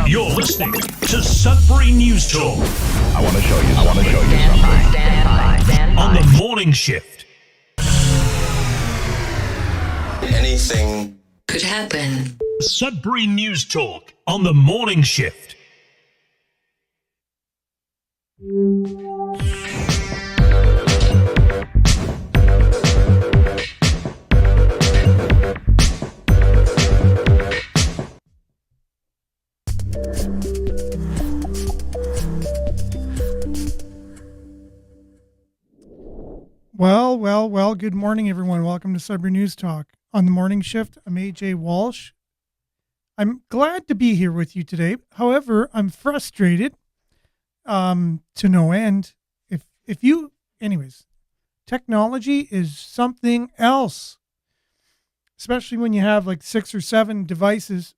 You're listening to Sudbury News Talk. I want to show you something. Stand by. On the morning shift. Anything could happen. Sudbury News Talk on the morning shift. Well, good morning, everyone. Welcome to Sudbury News Talk. On the morning shift, I'm AJ Walsh. I'm glad to be here with you today. However, I'm frustrated to no end. Anyways, technology is something else, especially when you have like 6 or 7 devices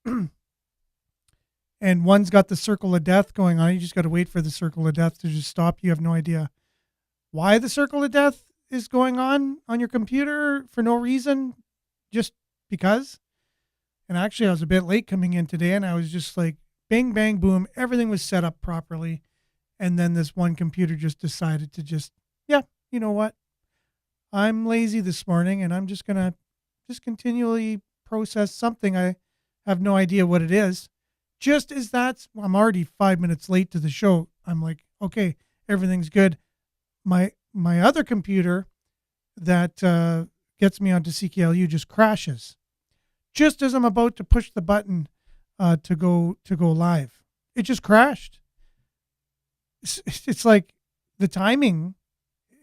and one's got the circle of death going on. You just got to wait for the circle of death to just stop. You have no idea why the circle of death is going on your computer for no reason, just because. And actually, I was a bit late coming in today, and I was just like, bang, bang, boom. Everything was set up properly. And then this one computer just decided to you know what? I'm lazy this morning, and I'm just going to continually process something. I have no idea what it is. Just as I'm already 5 minutes late to the show. I'm like, okay, everything's good. My other computer that gets me onto CKLU just crashes. Just as I'm about to push the button to go live, it just crashed. It's like the timing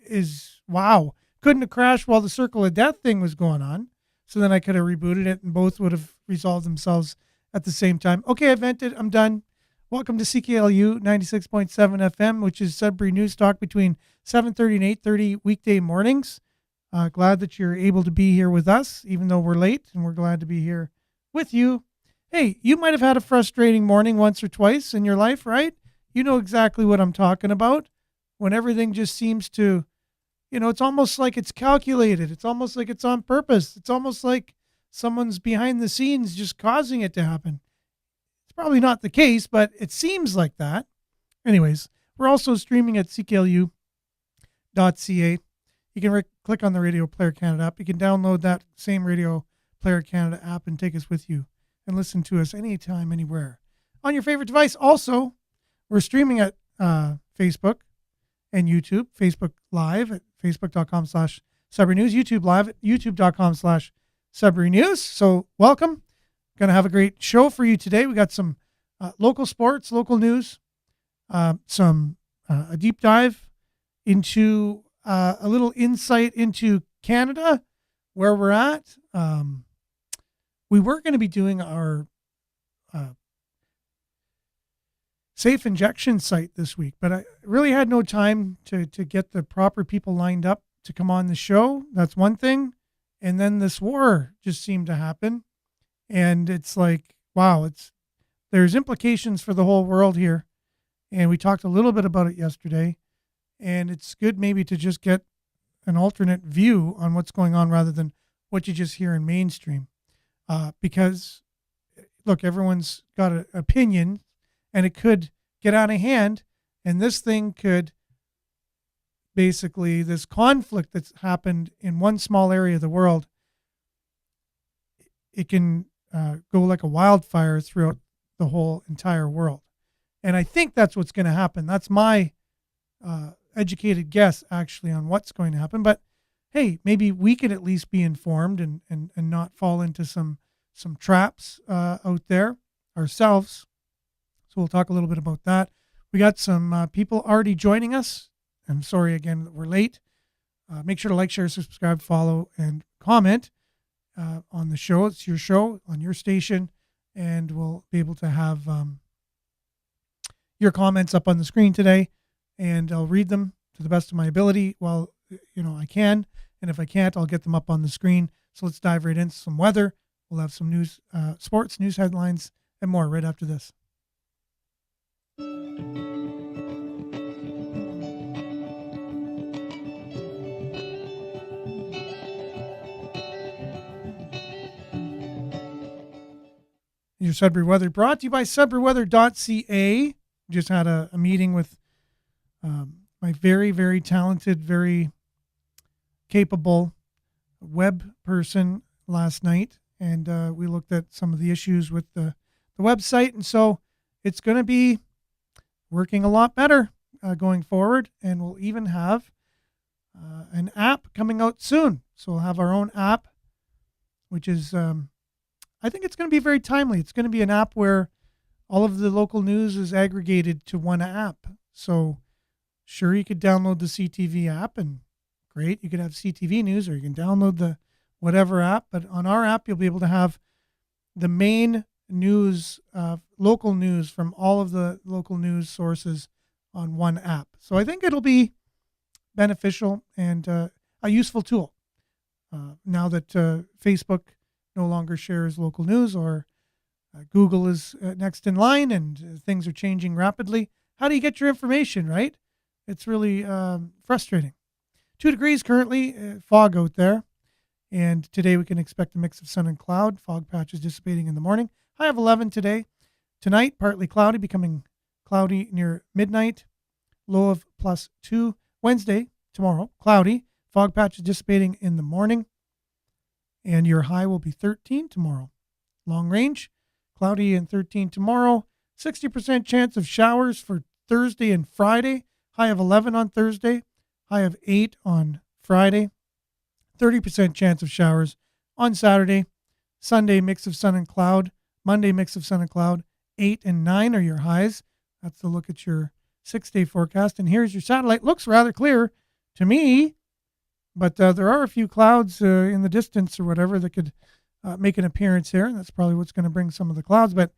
is wow. Couldn't have crashed while the circle of death thing was going on. So then I could have rebooted it and both would have resolved themselves at the same time. Okay, I vented. I'm done. Welcome to CKLU 96.7 FM, which is Sudbury News Talk between 7:30 and 8:30 weekday mornings. Glad that you're able to be here with us, even though we're late, and we're glad to be here with you. Hey, you might have had a frustrating morning once or twice in your life, right? You know exactly what I'm talking about. When everything just seems to, it's almost like it's calculated. It's almost like it's on purpose. It's almost like someone's behind the scenes just causing it to happen. It's probably not the case, but it seems like that. Anyways, we're also streaming at cklu.ca. You can click on the Radio Player Canada app. You can download that same Radio Player Canada app and take us with you and listen to us anytime, anywhere on your favorite device. Also, we're streaming at Facebook and YouTube. Facebook Live at facebook.com/Sudbury News. YouTube Live at youtube.com/Sudbury News. So welcome. Going to have a great show for you today. We got some local sports, local news, a deep dive into a little insight into Canada, where we're at. We were going to be doing our safe injection site this week, but I really had no time to get the proper people lined up to come on the show. That's one thing. And then this war just seemed to happen. And it's like, wow, there's implications for the whole world here. And we talked a little bit about it yesterday. And it's good maybe to just get an alternate view on what's going on rather than what you just hear in mainstream. Because, look, everyone's got an opinion, and it could get out of hand. And this thing could basically, this conflict that's happened in one small area of the world, it can go like a wildfire throughout the whole entire world. And I think that's what's going to happen. That's my educated guess, actually, on what's going to happen. But hey, maybe we could at least be informed and not fall into some traps out there ourselves. So we'll talk a little bit about that. We got some people already joining us. I'm sorry again that we're late. Make sure to like, share, subscribe, follow, and comment on the show. It's your show on your station, and we'll be able to have your comments up on the screen today, and I'll read them to the best of my ability while I can, and if I can't, I'll get them up on the screen. So let's dive right into some weather. We'll have some news, sports, news headlines, and more right after this. Your Sudbury weather brought to you by sudburyweather.ca. Just had a meeting with my very, very talented, very capable web person last night, and we looked at some of the issues with the website, and so it's going to be working a lot better going forward, and we'll even have an app coming out soon. So we'll have our own app, which is I think it's going to be very timely. It's going to be an app where all of the local news is aggregated to one app. So sure, you could download the CTV app and great, you could have CTV news, or you can download the whatever app. But on our app, you'll be able to have the main news, local news from all of the local news sources on one app. So I think it'll be beneficial and a useful tool now that Facebook no longer shares local news, or Google is next in line, and things are changing rapidly. How do you get your information, right? It's really frustrating. 2 degrees currently, fog out there. And today we can expect a mix of sun and cloud. Fog patches dissipating in the morning. High of 11 today. Tonight, partly cloudy, becoming cloudy near midnight. Low of +2. Wednesday, tomorrow, cloudy. Fog patches dissipating in the morning. And your high will be 13 tomorrow. Long range, cloudy and 13 tomorrow. 60% chance of showers for Thursday and Friday. High of 11 on Thursday. High of 8 on Friday. 30% chance of showers on Saturday. Sunday, mix of sun and cloud. Monday, mix of sun and cloud. 8 and 9 are your highs. That's the look at your 6-day forecast. And here's your satellite. Looks rather clear to me, but there are a few clouds in the distance or whatever that could make an appearance here. That's probably what's going to bring some of the clouds, but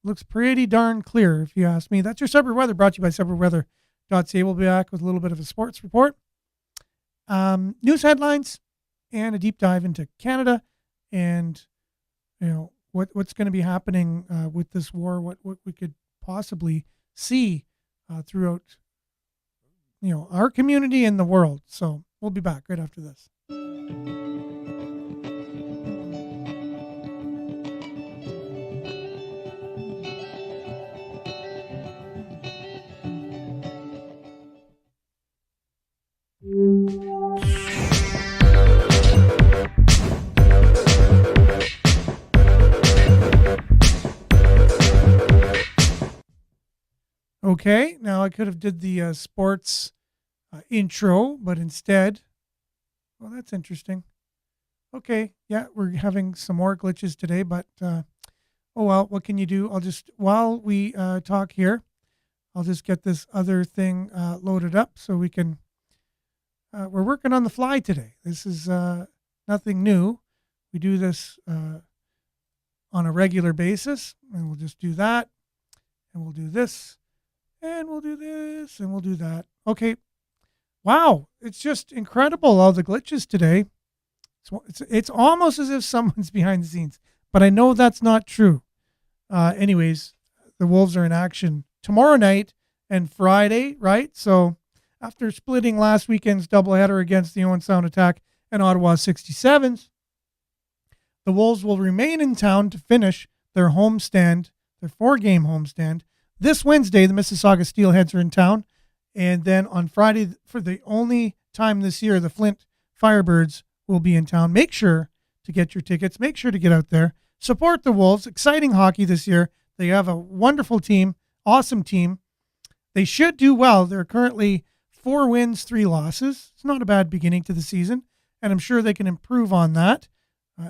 looks pretty darn clear if you ask me. That's your Sudbury weather, brought to you by sudburyweather.ca. We'll be back with a little bit of a sports report, news headlines, and a deep dive into Canada and what's going to be happening with this war, what we could possibly see throughout our community and the world. So we'll be back right after this. Okay, now I could have did the sports intro, but instead, well, that's interesting. Okay, yeah, we're having some more glitches today, but oh well, what can you do? I'll just, while we talk here, I'll just get this other thing loaded up so we can, we're working on the fly today. This is nothing new. We do this on a regular basis, and we'll just do that, and we'll do this, and we'll do this, and we'll do that. Okay. Wow. It's just incredible, all the glitches today. It's almost as if someone's behind the scenes, but I know that's not true. Anyways, the Wolves are in action tomorrow night and Friday, right? So after splitting last weekend's doubleheader against the Owen Sound Attack and Ottawa 67s, the Wolves will remain in town to finish their homestand, their 4-game homestand. This Wednesday, the Mississauga Steelheads are in town. And then on Friday, for the only time this year, the Flint Firebirds will be in town. Make sure to get your tickets. Make sure to get out there. Support the Wolves. Exciting hockey this year. They have a wonderful team, awesome team. They should do well. They're currently 4 wins, 3 losses. It's not a bad beginning to the season, and I'm sure they can improve on that,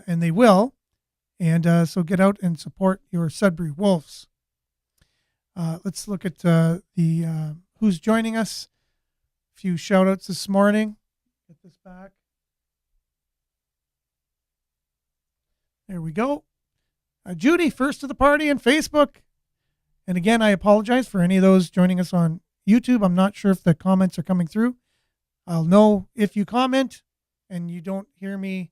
and they will. And so get out and support your Sudbury Wolves. Let's look at the who's joining us. A few shout outs this morning. Get this back. There we go. Judy, first to the party on Facebook. And again, I apologize for any of those joining us on YouTube. I'm not sure if the comments are coming through. I'll know if you comment and you don't hear me,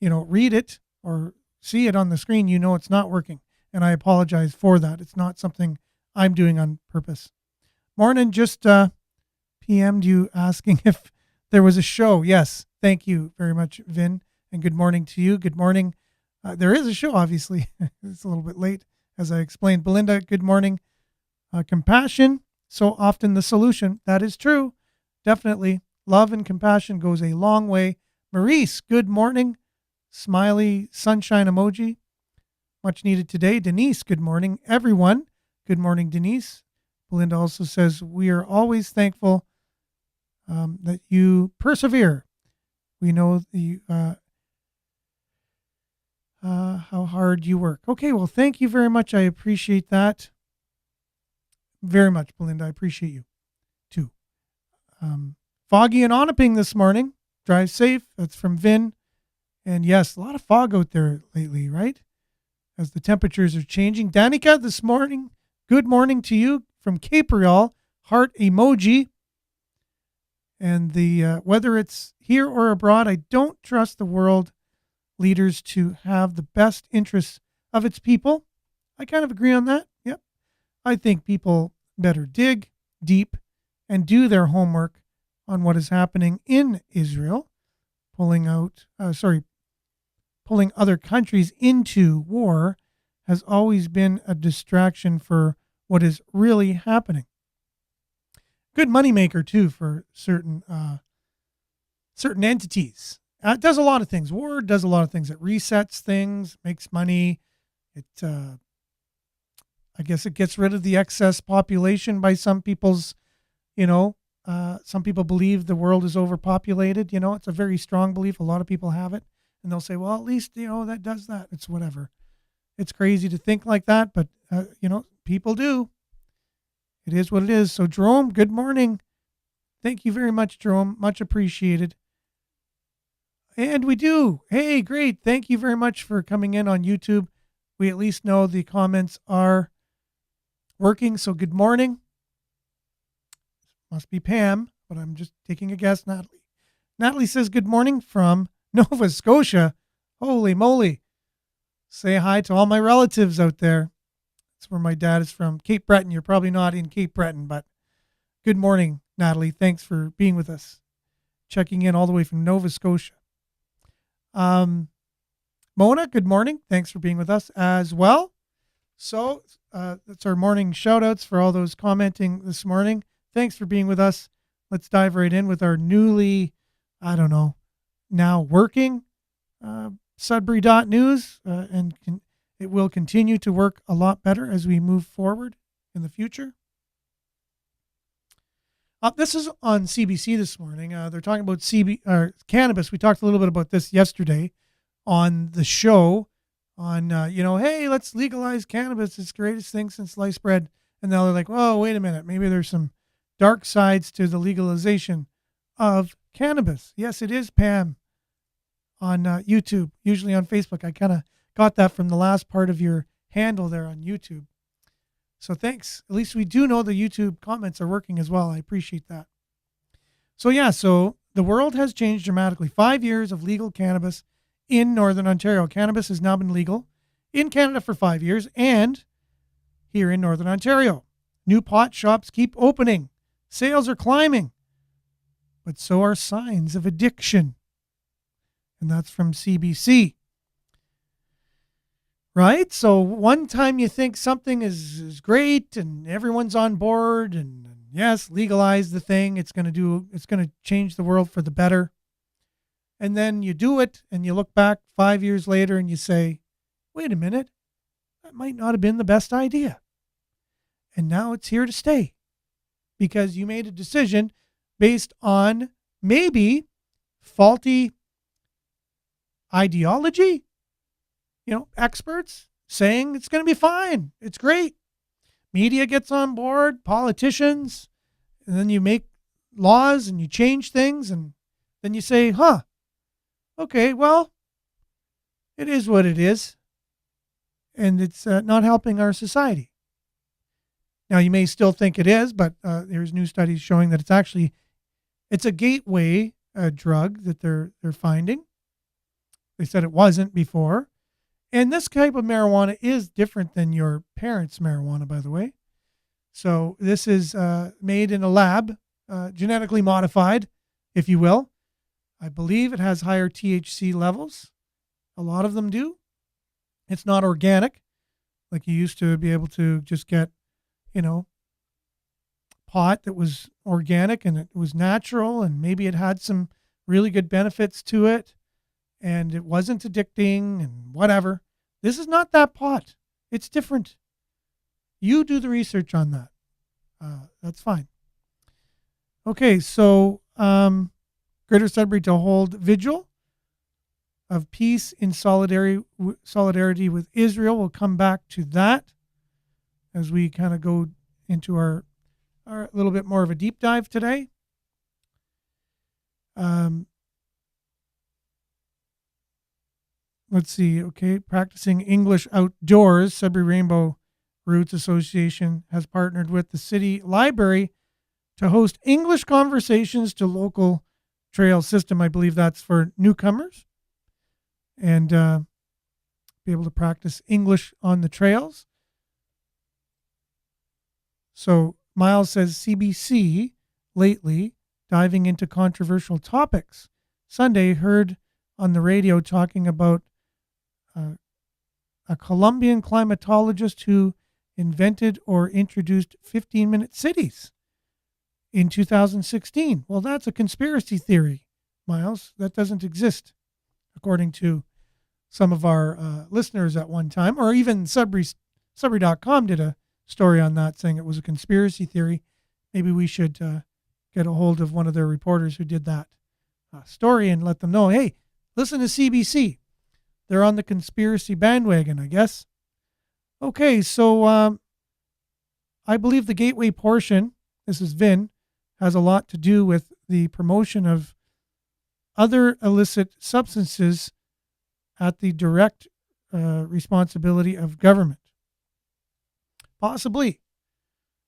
read it or see it on the screen, it's not working. And I apologize for that. It's not something I'm doing on purpose. Morning, just PM'd you asking if there was a show. Yes, thank you very much, Vin. And good morning to you. Good morning, There is a show, obviously. It's a little bit late, as I explained. Belinda, good morning. Compassion, so often the solution. That is true. Definitely. Love and compassion goes a long way. Maurice, good morning. Smiley sunshine emoji. Much needed today. Denise, good morning. Everyone, good morning, Denise. Belinda also says, we are always thankful that you persevere. We know how hard you work. Okay, well, thank you very much. I appreciate that very much, Belinda. I appreciate you too. Foggy and Onaping this morning. Drive safe. That's from Vin. And yes, a lot of fog out there lately, right? As the temperatures are changing. Danica, this morning, good morning to you from Capriol. Heart emoji. And whether it's here or abroad, I don't trust the world leaders to have the best interests of its people. I kind of agree on that. Yep. I think people better dig deep and do their homework on what is happening in Israel, pulling other countries into war has always been a distraction for what is really happening. Good moneymaker too for certain entities. It does a lot of things. War does a lot of things. It resets things, makes money. I guess it gets rid of the excess population by some people's, some people believe the world is overpopulated. It's a very strong belief. A lot of people have it. And they'll say, well, at least, that does that. It's whatever. It's crazy to think like that, but, people do. It is what it is. So, Jerome, good morning. Thank you very much, Jerome. Much appreciated. And we do. Hey, great. Thank you very much for coming in on YouTube. We at least know the comments are working. So, good morning. Must be Pam, but I'm just taking a guess. Natalie. Natalie says, good morning from Nova Scotia. Holy moly. Say hi to all my relatives out there. That's where my dad is from. Cape Breton. You're probably not in Cape Breton, but good morning, Natalie. Thanks for being with us. Checking in all the way from Nova Scotia. Mona, good morning. Thanks for being with us as well. So that's our morning shout outs for all those commenting this morning. Thanks for being with us. Let's dive right in with our newly, now working Sudbury.news, it will continue to work a lot better as we move forward in the future. This is on CBC this morning. They're talking about cannabis. We talked a little bit about this yesterday on the show on, hey, let's legalize cannabis. It's the greatest thing since sliced bread. And now they're like, whoa, wait a minute. Maybe there's some dark sides to the legalization of cannabis. Yes, it is, Pam, on YouTube, usually on Facebook. I kind of got that from the last part of your handle there on YouTube. So thanks. At least we do know the YouTube comments are working as well. I appreciate that. So the world has changed dramatically. 5 years of legal cannabis in Northern Ontario. Cannabis has now been legal in Canada for 5 years and here in Northern Ontario. New pot shops keep opening. Sales are climbing. But so are signs of addiction. And that's from CBC. Right? So one time you think something is great and everyone's on board and yes, legalize the thing. It's going to change the world for the better. And then you do it and you look back 5 years later and you say, wait a minute, that might not have been the best idea. And now it's here to stay because you made a decision based on maybe faulty ideology. Experts saying it's going to be fine. It's great. Media gets on board, politicians, and then you make laws and you change things and then you say, okay, well, it is what it is. And it's not helping our society. Now, you may still think it is, but there's new studies showing that it's a gateway drug that they're finding. They said it wasn't before. And this type of marijuana is different than your parents' marijuana, by the way. So this is made in a lab, genetically modified, if you will. I believe it has higher THC levels. A lot of them do. It's not organic, like you used to be able to just get, you know, pot that was organic and it was natural and maybe it had some really good benefits to it and it wasn't addicting and whatever. This is not that pot. It's different. You do the research on that. That's fine. Okay, so Greater Sudbury to hold vigil of peace in solidarity with Israel. We'll come back to that as we kind of go into our little bit more of a deep dive today. Let's see. Okay, practicing English outdoors. Sudbury Rainbow Roots Association has partnered with the city library to host English conversations to local trail system. I believe that's for newcomers and be able to practice English on the trails. So Miles says CBC lately diving into controversial topics. Sunday heard on the radio talking about a Colombian climatologist who invented or introduced 15-minute cities in 2016. Well, that's a conspiracy theory, Miles. That doesn't exist, according to some of our listeners at one time, or even Sudbury.com did a story on that saying it was a conspiracy theory. Maybe we should get a hold of one of their reporters who did that story and let them know, hey, listen to CBC. They're on the conspiracy bandwagon, I guess. Okay, so I believe the gateway portion, this is Vin, has a lot to do with the promotion of other illicit substances at the direct responsibility of government. Possibly.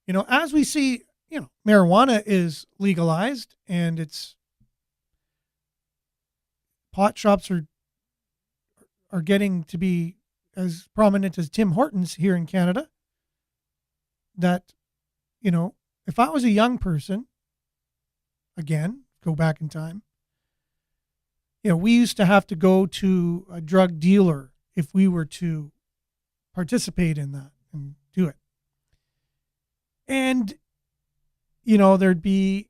You know, as we see, you know, marijuana is legalized and it's pot shops are getting to be as prominent as Tim Hortons here in Canada. That, you know, if I was a young person, again, go back in time, you know, we used to have to go to a drug dealer if we were to participate in that and do it. And, you know, there'd be,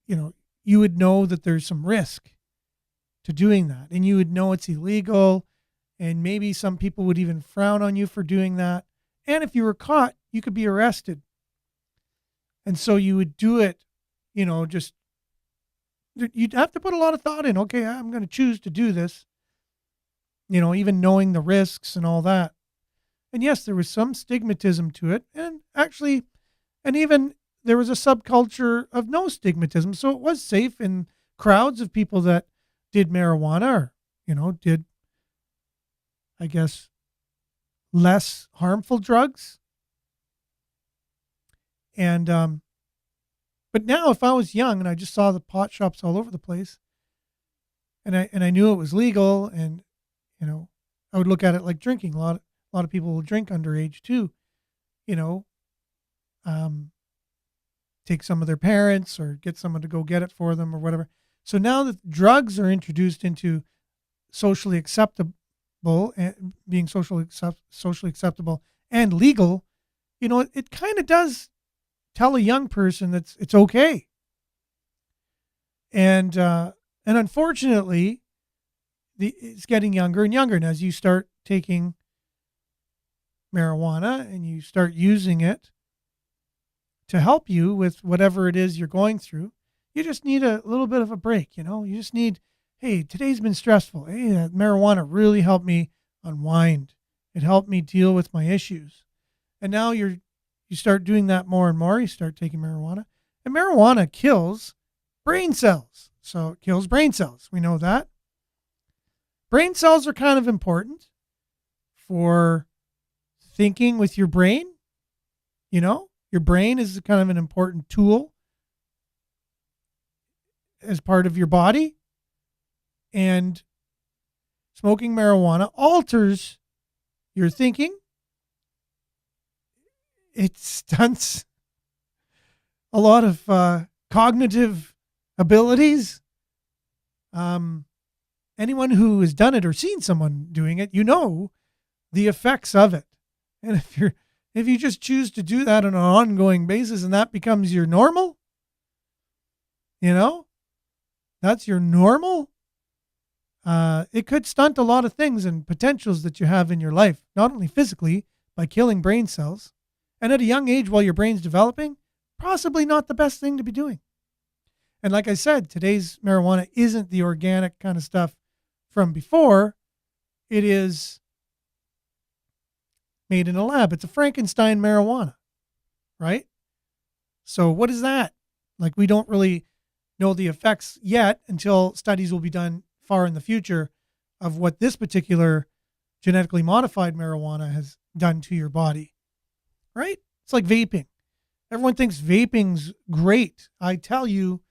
you know, you would know that there's some risk to doing that. And you would know it's illegal. And maybe some people would even frown on you for doing that. And if you were caught, you could be arrested. And so you would do it, you know, just, you'd have to put a lot of thought in. Okay, I'm going to choose to do this, you know, even knowing the risks and all that. And yes, there was some stigmatism to it. And actually, and even there was a subculture of no stigmatism. So it was safe in crowds of people that did marijuana or, you know, did, I guess, less harmful drugs. And, but now if I was young and I just saw the pot shops all over the place and I knew it was legal and, you know, I would look at it like drinking. A lot of people will drink underage too, you know, take some of their parents or get someone to go get it for them or whatever. So now that drugs are introduced into socially acceptable and being socially acceptable and legal, you know, it kind of does tell a young person that it's okay. And unfortunately, it's getting younger and younger. And as you start taking marijuana and you start using it to help you with whatever it is you're going through, you just need a little bit of a break. You know, you just need, hey, today's been stressful. Hey, that marijuana really helped me unwind. It helped me deal with my issues. And now you start doing that more and more. You start taking marijuana, and marijuana kills brain cells. So it kills brain cells. We know that. Brain cells are kind of important for thinking with your brain. You know, your brain is kind of an important tool as part of your body. And smoking marijuana alters your thinking. It stunts a lot of cognitive abilities. And anyone who has done it or seen someone doing it, you know the effects of it. And if you just choose to do that on an ongoing basis and that becomes your normal, that's your normal, it could stunt a lot of things and potentials that you have in your life, not only physically by killing brain cells, and at a young age while your brain's developing, possibly not the best thing to be doing. And like I said, today's marijuana isn't the organic kind of stuff from before. It is made in a lab. It's a Frankenstein marijuana, right? So what is that? Like, we don't really know the effects yet until studies will be done far in the future of what this particular genetically modified marijuana has done to your body, right? It's like vaping. Everyone thinks vaping's great. I tell you,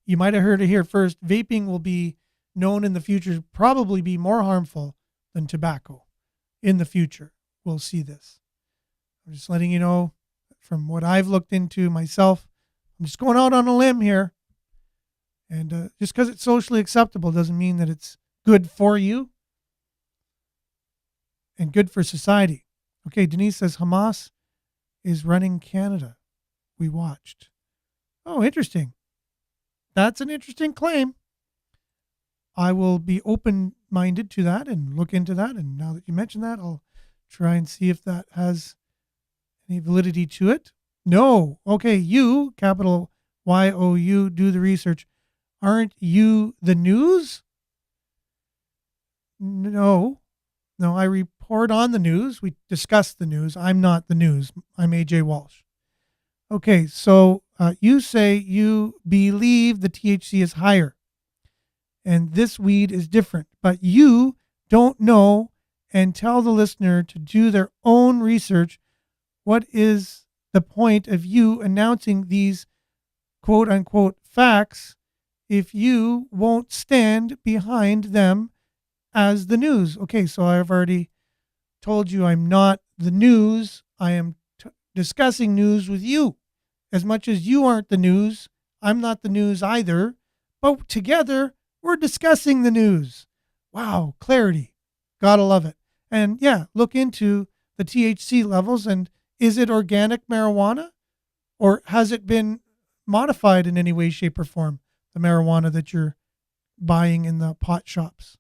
you might have heard it here first. Vaping will be known in the future to probably be more harmful than tobacco in the future. We'll see this. I'm just letting you know from what I've looked into myself. I'm just going out on a limb here. And just because it's socially acceptable doesn't mean that it's good for you and good for society. Okay, Denise says Hamas is running Canada. We watched. Oh, interesting. That's an interesting claim. I will be open-minded to that and look into that. And now that you mention that, I'll try and see if that has any validity to it. No. Okay, you, capital Y-O-U, do the research. Aren't you the news? No, I report on the news. We discuss the news. I'm not the news. I'm AJ Walsh. Okay, so you say you believe the THC is higher and this weed is different, but you don't know and tell the listener to do their own research. What is the point of you announcing these quote unquote facts if you won't stand behind them as the news? Okay, so I've already told you I'm not the news. I am discussing news with you. As much as you aren't the news, I'm not the news either. But together, we're discussing the news. Wow, clarity. Gotta love it. And yeah, look into the THC levels, and is it organic marijuana? Or has it been modified in any way, shape, or form? The marijuana that you're buying in the pot shops.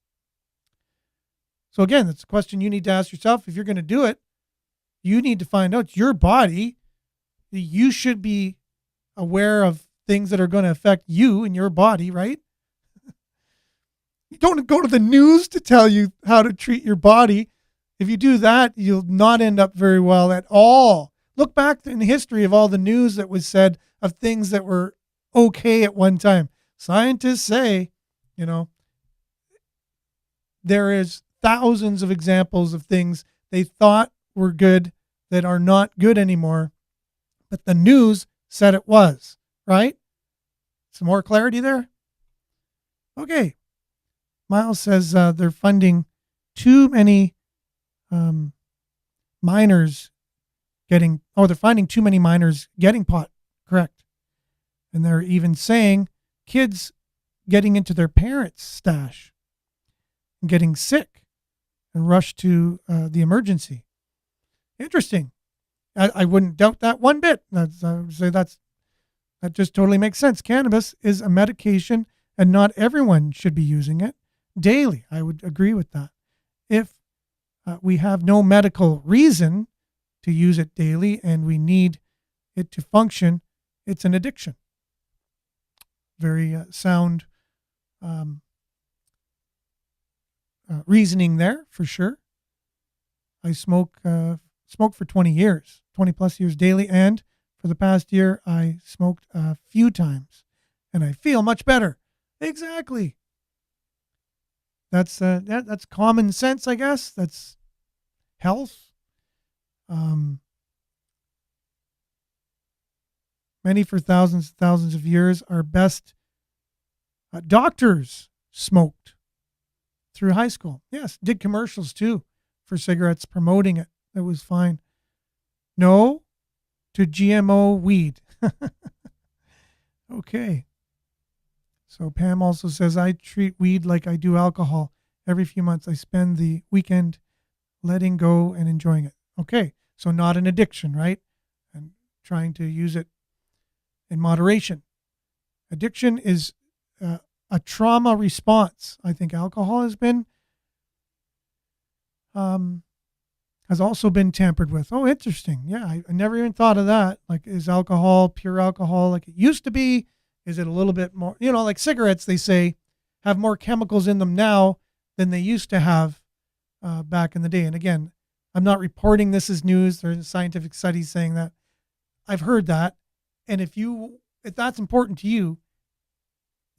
So again, that's a question you need to ask yourself. If you're going to do it, you need to find out your body. You should be aware of things that are going to affect you and your body, right? You don't go to the news to tell you how to treat your body. If you do that, you'll not end up very well at all. Look back in history of all the news that was said of things that were okay at one time. Scientists say, there is thousands of examples of things they thought were good that are not good anymore, but the news said it was, right? Some more clarity there? Okay. Miles says they're funding too many minors they're finding too many minors getting pot, correct. And they're even saying kids getting into their parents' stash and getting sick and rushed to the emergency. Interesting. I wouldn't doubt that one bit. I would say that just totally makes sense. Cannabis is a medication and not everyone should be using it daily. I would agree with that. If we have no medical reason to use it daily and we need it to function, it's an addiction. Very sound reasoning there for sure. I smoke for 20 years, 20 plus years daily. And for the past year, I smoked a few times and I feel much better. Exactly. That's common sense, I guess. That's health. Many for thousands and thousands of years, our best doctors smoked through high school. Yes, did commercials too for cigarettes, promoting it. It was fine. No to GMO weed. Okay. So Pam also says, I treat weed like I do alcohol. Every few months I spend the weekend letting go and enjoying it. Okay, so not an addiction, right? And trying to use it in moderation. Addiction is a trauma response. I think alcohol has also been tampered with. Oh, interesting. Yeah, I never even thought of that. Like, is alcohol pure alcohol like it used to be? Is it a little bit more, like cigarettes, they say, have more chemicals in them now than they used to have back in the day. And again, I'm not reporting this as news. There's scientific studies saying that. I've heard that. And if that's important to you,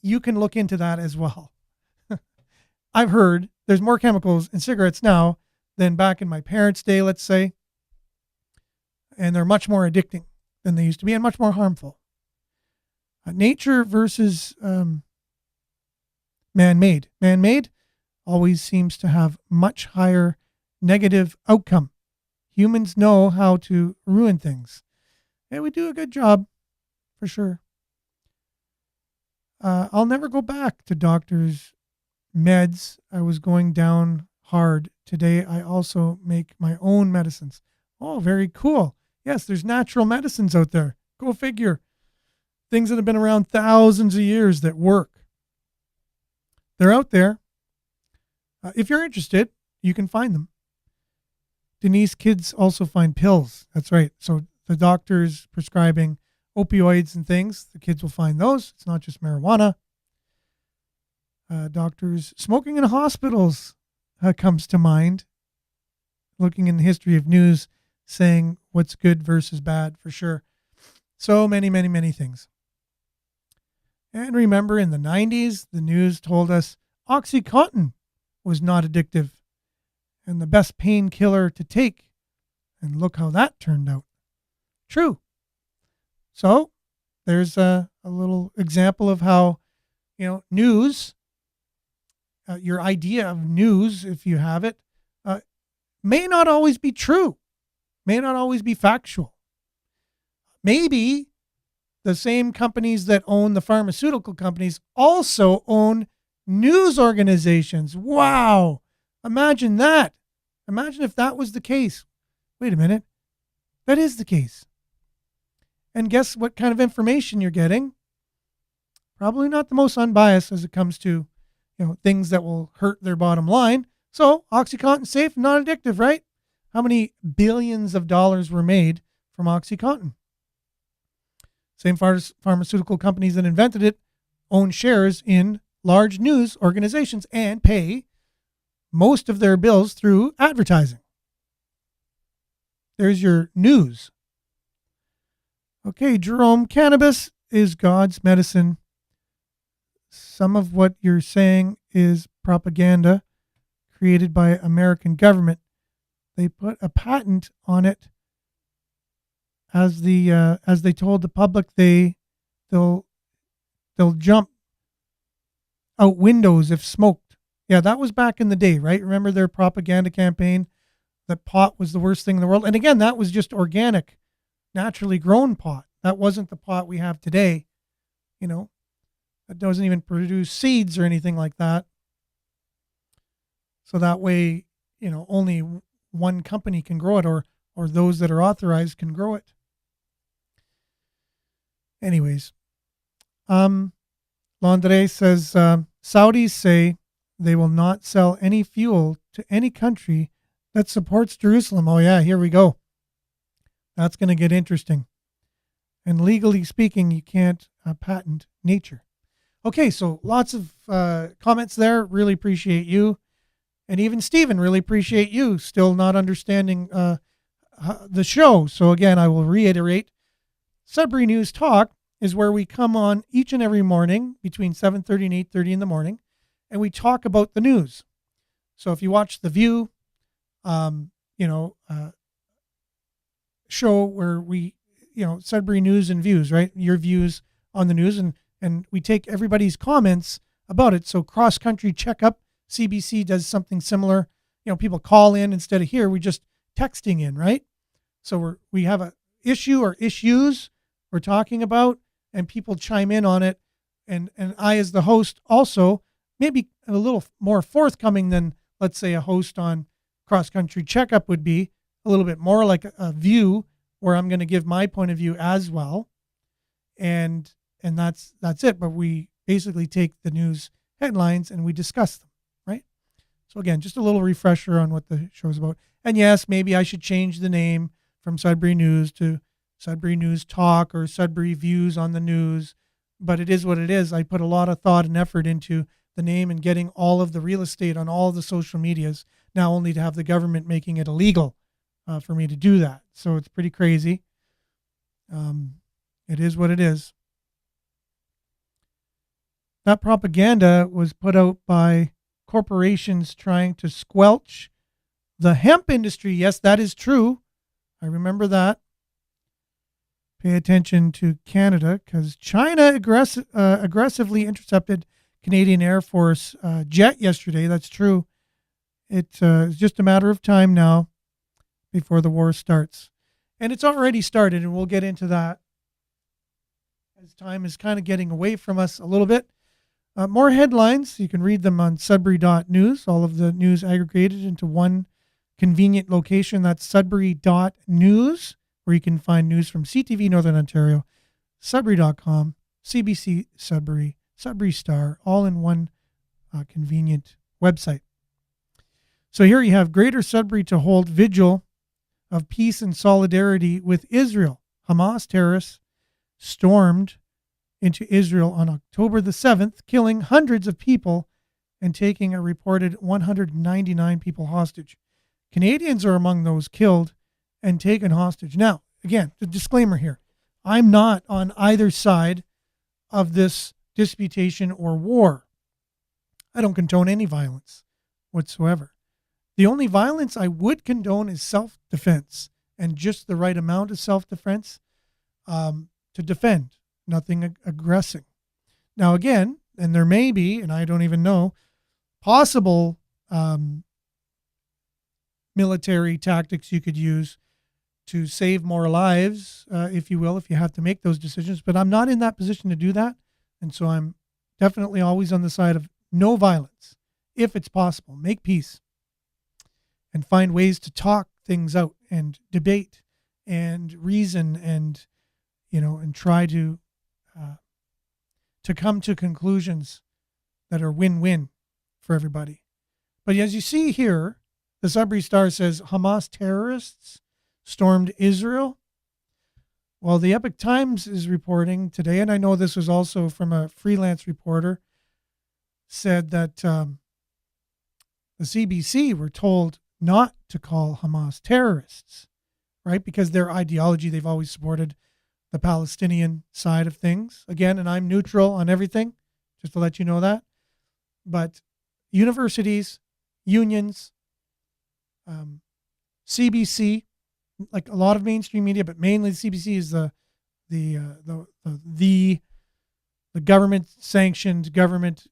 you can look into that as well. I've heard there's more chemicals in cigarettes now than back in my parents' day, let's say. And they're much more addicting than they used to be and much more harmful. Nature versus man-made. Man-made always seems to have much higher negative outcome. Humans know how to ruin things. And we do a good job, for sure. I'll never go back to doctors' meds. I was going down hard. Today, I also make my own medicines. Oh, very cool. Yes, there's natural medicines out there. Go figure. Things that have been around thousands of years that work. They're out there. If you're interested, you can find them. Denise, kids also find pills. That's right. So the doctors prescribing opioids and things, the kids will find those. It's not just marijuana. Doctors smoking in hospitals comes to mind. Looking in the history of news, saying what's good versus bad, for sure. So many, many, many things. And remember, in the 90s, the news told us OxyContin was not addictive and the best painkiller to take. And look how that turned out. True. So there's a little example of how, news, your idea of news, if you have it, may not always be true, may not always be factual. Maybe the same companies that own the pharmaceutical companies also own news organizations. Wow. Imagine that. Imagine if that was the case. Wait a minute. That is the case. And guess what kind of information you're getting? Probably not the most unbiased as it comes to, things that will hurt their bottom line. So OxyContin safe, not addictive, right? How many billions of dollars were made from OxyContin? Same pharmaceutical companies that invented it own shares in large news organizations and pay most of their bills through advertising. There's your news. Okay, Jerome, cannabis is God's medicine. Some of what you're saying is propaganda created by American government. They put a patent on it as they told the public they'll jump out windows if smoked. Yeah, that was back in the day, right? Remember their propaganda campaign that pot was the worst thing in the world? And again, that was just organic, naturally grown pot. That wasn't the pot we have today. That doesn't even produce seeds or anything like that. So that way, only one company can grow it, or those that are authorized can grow it. Anyways, Landre says, Saudis say they will not sell any fuel to any country that supports Jerusalem. Oh yeah, here we go. That's going to get interesting. And legally speaking, you can't patent nature. Okay, so lots of comments there. Really appreciate you. And even Stephen, really appreciate you still not understanding the show. So again, I will reiterate, Sudbury News Talk is where we come on each and every morning between 7:30 and 8:30 in the morning, and we talk about the news. So if you watch The View, show where we, Sudbury News and Views, right? Your views on the news, and we take everybody's comments about it. So Cross Country Checkup, CBC does something similar. People call in instead of here. We just texting in, right? So we have a issue or issues we're talking about, and people chime in on it. and I as the host also maybe a little more forthcoming than, let's say, a host on Cross Country Checkup would be, a little bit more like a view where I'm going to give my point of view as well. And that's it. But we basically take the news headlines and we discuss them, right? So again, just a little refresher on what the show's about. And yes, maybe I should change the name from Sudbury News to Sudbury News Talk or Sudbury Views on the News. But it is what it is. I put a lot of thought and effort into the name and getting all of the real estate on all of the social medias, now only to have the government making it illegal for me to do that. So it's pretty crazy. It is what it is. That propaganda was put out by corporations trying to squelch the hemp industry. Yes, that is true. I remember that. Pay attention to Canada because China aggressively intercepted Canadian Air Force jet yesterday. That's true. It's just a matter of time now before the war starts. And it's already started, and we'll get into that as time is kind of getting away from us a little bit. More headlines. You can read them on Sudbury.news. All of the news aggregated into one convenient location. That's Sudbury.news, where you can find news from CTV Northern Ontario, Sudbury.com, CBC Sudbury, Sudbury Star, all in one convenient website. So here you have Greater Sudbury to hold vigil of peace and solidarity with Israel. Hamas terrorists stormed into Israel on October the 7th, killing hundreds of people and taking a reported 199 people hostage. Canadians are among those killed and taken hostage. Now, again, the disclaimer here. I'm not on either side of this disputation or war. I don't condone any violence whatsoever. The only violence I would condone is self-defense, and just the right amount of self-defense to defend, nothing aggressing. Now, again, and there may be, and I don't even know, possible military tactics you could use to save more lives, if you will, if you have to make those decisions. But I'm not in that position to do that. And so I'm definitely always on the side of no violence, if it's possible. Make peace and find ways to talk things out and debate and reason and, and try to come to conclusions that are win-win for everybody. But as you see here, the Sudbury Star says Hamas terrorists stormed Israel. Well, the Epoch Times is reporting today, and I know this was also from a freelance reporter, said that the CBC were told not to call Hamas terrorists, right? Because their ideology, they've always supported the Palestinian side of things. Again, and I'm neutral on everything, just to let you know that. But universities, unions, CBC, like a lot of mainstream media, but mainly the CBC is the government sanctioned, government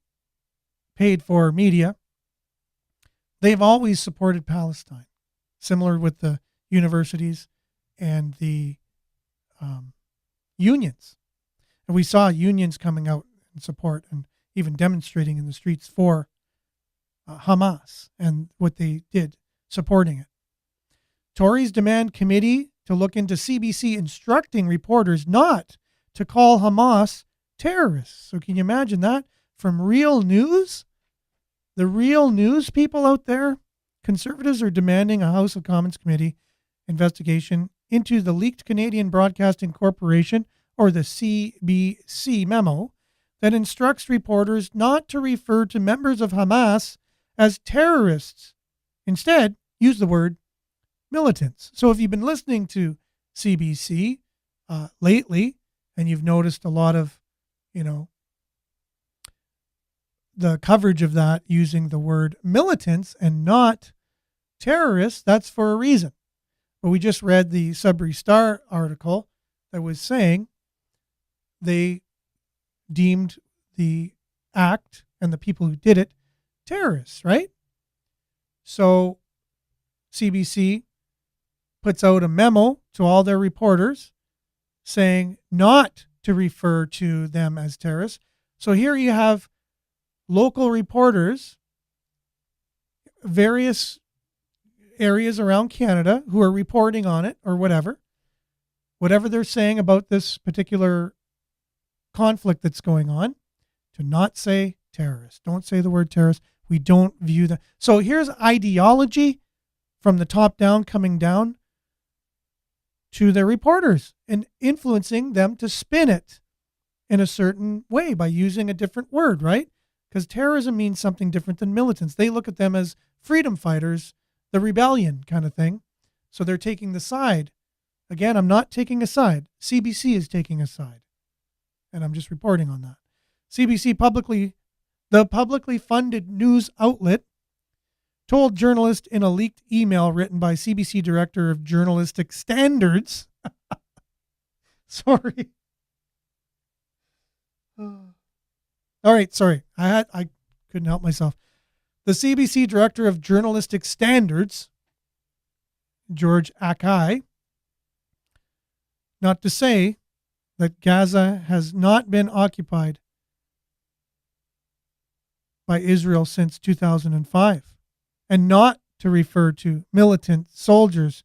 paid for media. They've always supported Palestine, similar with the universities and the unions. And we saw unions coming out in support and even demonstrating in the streets for Hamas and what they did supporting it. Tories demand committee to look into CBC instructing reporters not to call Hamas terrorists. So can you imagine that? From Real News? The Real News people out there? Conservatives are demanding a House of Commons committee investigation into the leaked Canadian Broadcasting Corporation, or the CBC memo, that instructs reporters not to refer to members of Hamas as terrorists. Instead, use the word militants. So if you've been listening to CBC lately, and you've noticed a lot of, the coverage of that using the word militants and not terrorists, that's for a reason. But we just read the Sudbury Star article that was saying they deemed the act and the people who did it terrorists, right? So CBC puts out a memo to all their reporters saying not to refer to them as terrorists, So here you have local reporters, various areas around Canada who are reporting on it or whatever they're saying about this particular conflict that's going on, to not say terrorist. Don't say the word terrorist. We don't view that. So here's ideology from the top down coming down to their reporters and influencing them to spin it in a certain way by using a different word, right? Because terrorism means something different than militants. They look at them as freedom fighters, the rebellion kind of thing. So they're taking the side. Again, I'm not taking a side. CBC is taking a side. And I'm just reporting on that. The publicly funded news outlet, told journalists in a leaked email written by CBC Director of Journalistic Standards. Sorry. All right, sorry. I couldn't help myself. The CBC Director of Journalistic Standards, George Akai, not to say that Gaza has not been occupied by Israel since 2005, and not to refer to militant soldiers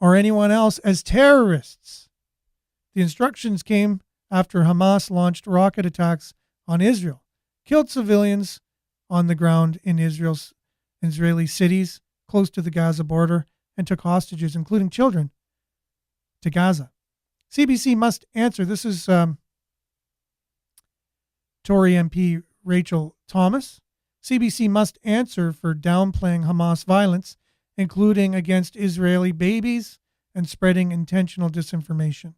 or anyone else as terrorists. The instructions came after Hamas launched rocket attacks on Israel, killed civilians on the ground in Israeli cities close to the Gaza border, and took hostages, including children, to Gaza. CBC must answer. This is Tory MP Rachel Thomas. CBC must answer for downplaying Hamas violence, including against Israeli babies, and spreading intentional disinformation.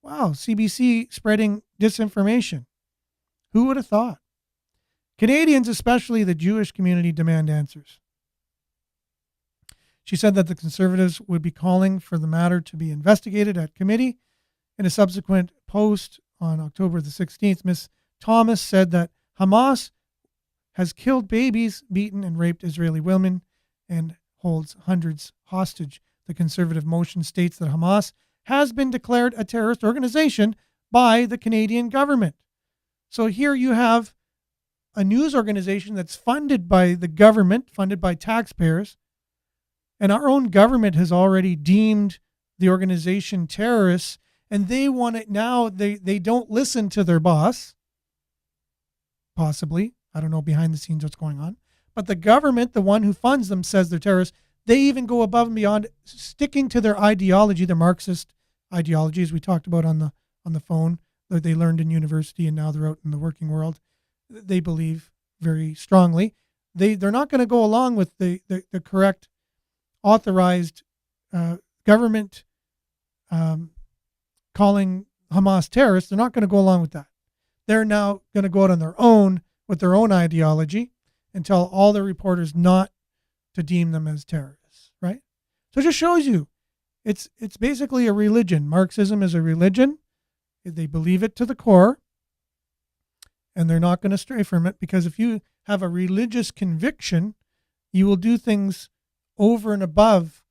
Wow, CBC spreading disinformation. Who would have thought? Canadians, especially the Jewish community, demand answers. She said that the Conservatives would be calling for the matter to be investigated at committee. In a subsequent post on October the 16th, Ms. Thomas said that Hamas has killed babies, beaten and raped Israeli women, and holds hundreds hostage. The Conservative motion states that Hamas has been declared a terrorist organization by the Canadian government. So here you have a news organization that's funded by the government, funded by taxpayers, and our own government has already deemed the organization terrorists, and they want it now. They don't listen to their boss, possibly. I don't know behind the scenes what's going on. But the government, the one who funds them, says they're terrorists. They even go above and beyond, sticking to their ideology, their Marxist ideology, as we talked about on the phone, that they learned in university and now they're out in the working world. They believe very strongly. They're not going to go along with the correct authorized government calling Hamas terrorists. They're not going to go along with that. They're now going to go out on their own with their own ideology and tell all their reporters not to deem them as terrorists, right? So it just shows you it's basically a religion. Marxism is a religion. They believe it to the core, and they're not going to stray from it, because if you have a religious conviction, you will do things over and above.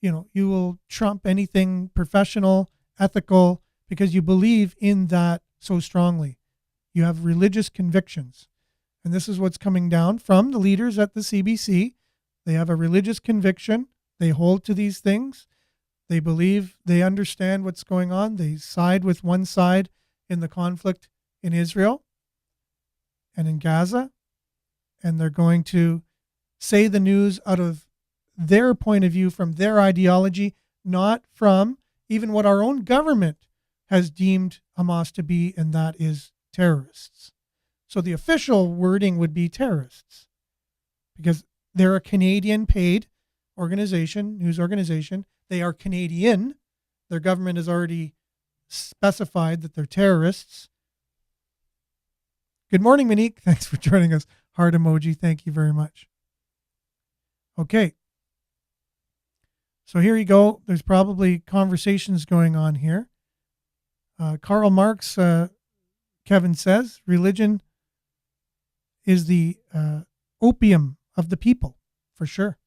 You will trump anything professional, ethical, because you believe in that so strongly. You have religious convictions. And this is what's coming down from the leaders at the CBC. They have a religious conviction. They hold to these things. They believe they understand what's going on. They side with one side in the conflict in Israel and in Gaza. And they're going to say the news out of their point of view, from their ideology, not from even what our own government has deemed Hamas to be, and that is terrorists. So the official wording would be terrorists, because they're a Canadian paid organization, news organization. They are Canadian. Their government has already specified that they're terrorists. Good morning, Monique. Thanks for joining us. Heart emoji. Thank you very much. Okay. So here you go. There's probably conversations going on here. Karl Marx, Kevin says, religion is the opium of the people, for sure.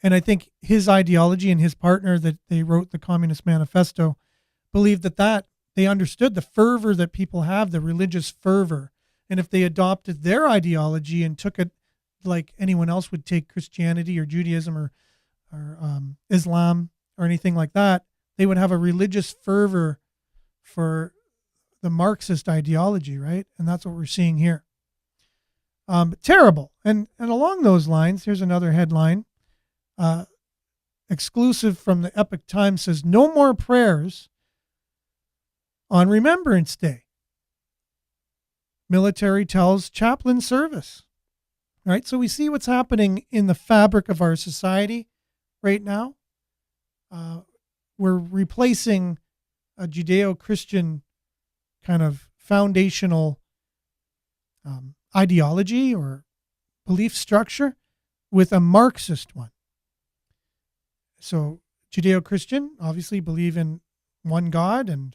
And I think his ideology and his partner that they wrote the Communist Manifesto believed that They understood the fervor that people have, the religious fervor. And if they adopted their ideology and took it like anyone else would take Christianity or Judaism or Islam or anything like that, they would have a religious fervor for the Marxist ideology, right? And that's what we're seeing here. Terrible. And along those lines, here's another headline. Exclusive from the Epoch Times says, no more prayers on Remembrance Day. Military tells chaplain service. Right? So we see what's happening in the fabric of our society right now. We're replacing a Judeo-Christian kind of foundational ideology or belief structure with a Marxist one. So Judeo-Christian obviously believe in one God and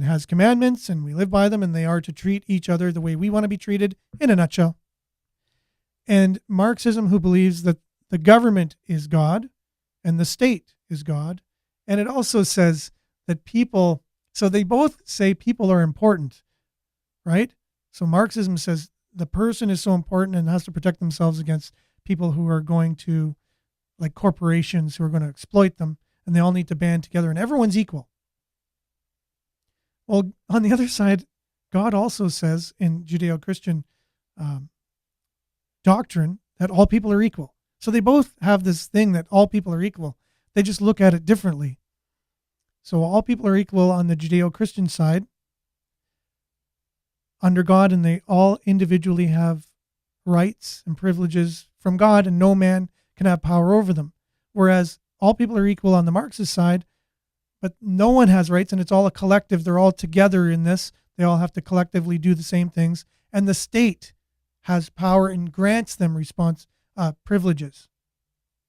has commandments, and we live by them, and they are to treat each other the way we want to be treated, in a nutshell. And Marxism, who believes that the government is God and the state is God. And it also says that people, so they both say people are important, right? So Marxism says the person is so important and has to protect themselves against people who are going to, like corporations who are going to exploit them, and they all need to band together and everyone's equal. Well, on the other side, God also says in Judeo-Christian doctrine that all people are equal. So they both have this thing that all people are equal. They just look at it differently. So all people are equal on the Judeo-Christian side under God, and they all individually have rights and privileges from God, and no man can have power over them. Whereas all people are equal on the Marxist side, but no one has rights, and it's all a collective. They're all together in this. They all have to collectively do the same things. And the state has power and grants them privileges.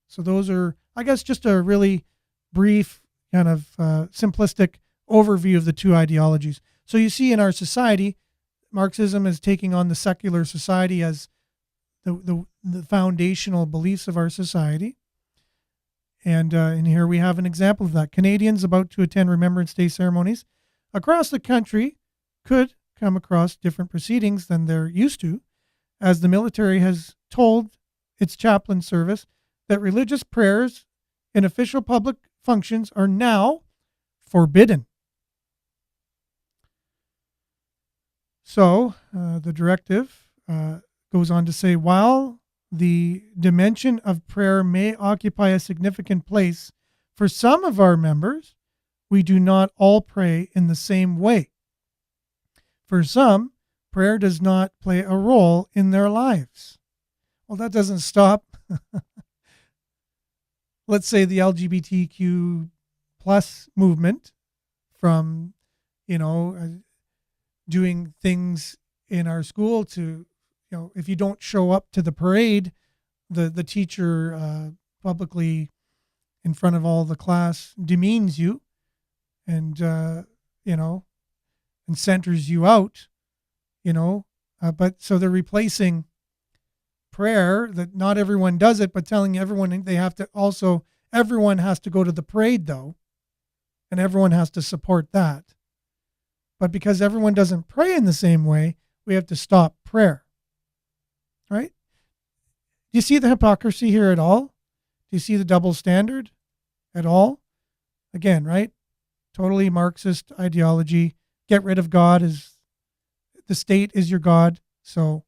So those are, I guess, just a really brief kind of simplistic overview of the two ideologies. So you see in our society, Marxism is taking on the secular society as the foundational beliefs of our society. And here we have an example of that. Canadians about to attend Remembrance Day ceremonies across the country could come across different proceedings than they're used to, as the military has told its chaplain service that religious prayers in official public functions are now forbidden. So the directive goes on to say, while the dimension of prayer may occupy a significant place for some of our members, we do not all pray in the same way. For some, prayer does not play a role in their lives. Well, that doesn't stop, let's say, the LGBTQ plus movement from, doing things in our school to, if you don't show up to the parade, the teacher publicly in front of all the class demeans you and, and centers you out, but so they're replacing prayer, that not everyone does it, but telling everyone they have to also, everyone has to go to the parade though, and everyone has to support that. But because everyone doesn't pray in the same way, we have to stop prayer. Right? Do you see the hypocrisy here at all? Do you see the double standard at all? Again, right? Totally Marxist ideology. Get rid of God, as the state is your God. So,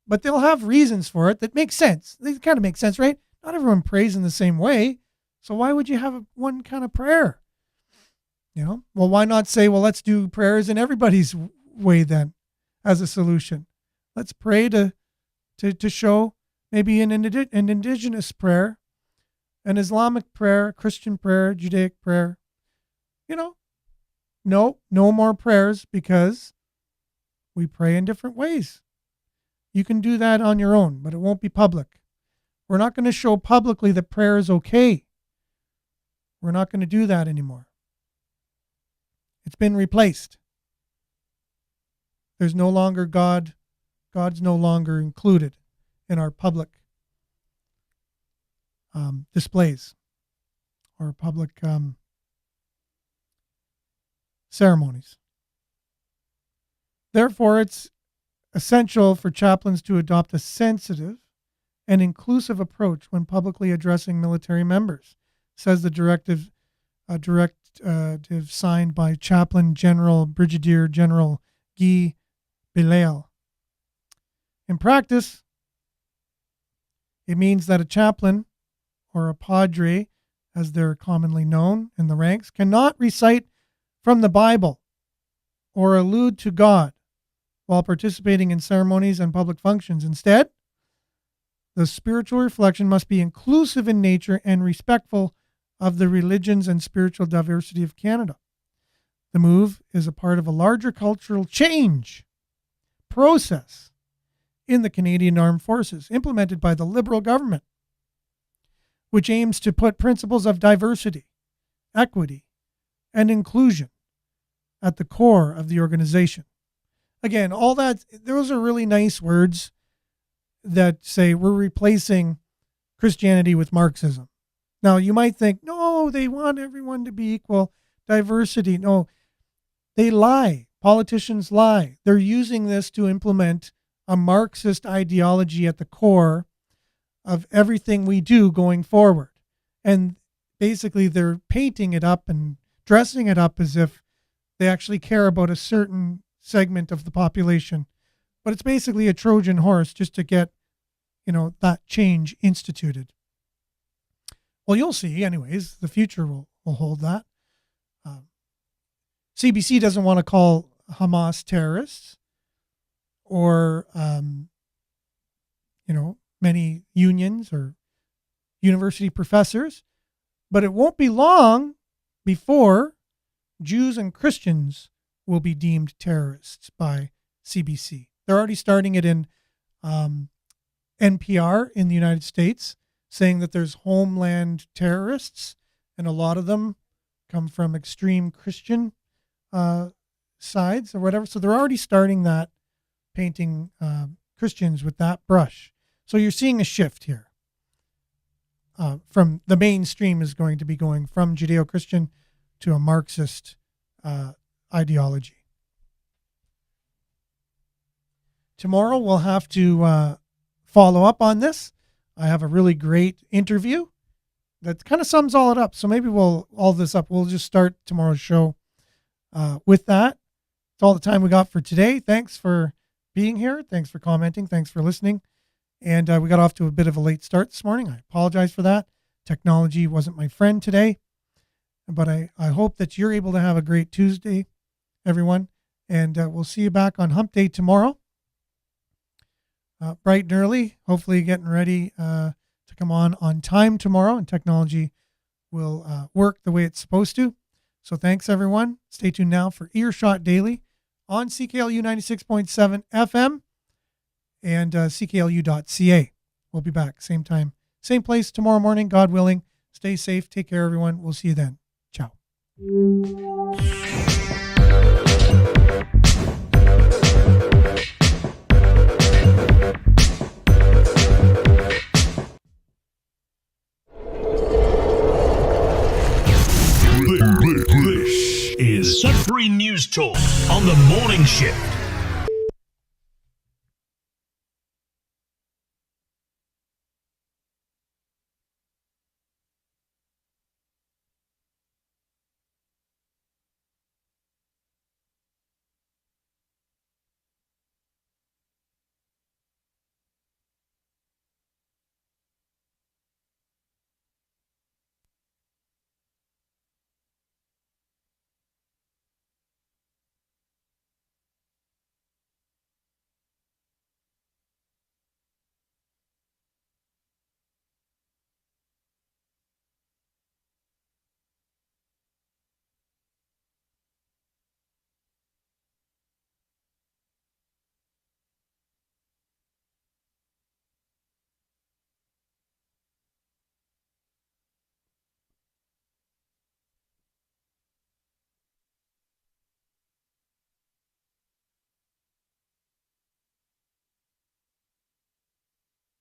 but they'll have reasons for it that make sense. They kind of make sense, right? Not everyone prays in the same way. So why would you have one kind of prayer? Well, why not say, well, let's do prayers in everybody's way then as a solution. Let's pray to show maybe an indigenous prayer, an Islamic prayer, Christian prayer, Judaic prayer. No more prayers because we pray in different ways. You can do that on your own, but it won't be public. We're not going to show publicly that prayer is okay. We're not going to do that anymore. It's been replaced. There's no longer God. God's no longer included in our public displays or public ceremonies. Therefore, it's essential for chaplains to adopt a sensitive and inclusive approach when publicly addressing military members, says the directive signed by Chaplain General Brigadier General Guy Belail. In practice, it means that a chaplain, or a padre, as they're commonly known in the ranks, cannot recite from the Bible or allude to God while participating in ceremonies and public functions. Instead, the spiritual reflection must be inclusive in nature and respectful of the religions and spiritual diversity of Canada. The move is a part of a larger cultural change process in the Canadian Armed Forces implemented by the Liberal government, which aims to put principles of diversity, equity, and inclusion at the core of the organization. Again, all that, those are really nice words that say we're replacing Christianity with Marxism. Now, you might think, no, they want everyone to be equal, diversity. No, they lie. Politicians lie. They're using this to implement a Marxist ideology at the core of everything we do going forward. And basically, they're painting it up and dressing it up as if they actually care about a certain segment of the population. But it's basically a Trojan horse just to get, that change instituted. Well, you'll see. Anyways, the future will hold that. CBC doesn't want to call Hamas terrorists, or, many unions or university professors. But it won't be long before Jews and Christians will be deemed terrorists by CBC. They're already starting it in NPR in the United States, saying that there's homeland terrorists, and a lot of them come from extreme Christian sides or whatever. So they're already starting that, painting Christians with that brush. So you're seeing a shift here. From the mainstream is going to be going from Judeo-Christian to a Marxist ideology. Tomorrow we'll have to follow up on this. I have a really great interview that kind of sums all it up. So maybe we'll just start tomorrow's show with that. It's all the time we got for today. Thanks for being here. Thanks for commenting. Thanks for listening. And we got off to a bit of a late start this morning. I apologize for that. Technology wasn't my friend today. But I hope that you're able to have a great Tuesday, everyone. And we'll see you back on Hump Day tomorrow. Bright and early, hopefully getting ready to come on time tomorrow, and technology will work the way it's supposed to. So thanks, everyone. Stay tuned now for Earshot Daily on CKLU 96.7 FM and CKLU.ca. We'll be back same time, same place tomorrow morning, God willing. Stay safe. Take care, everyone. We'll see you then. Ciao. This is Sudbury News Talk on the morning shift.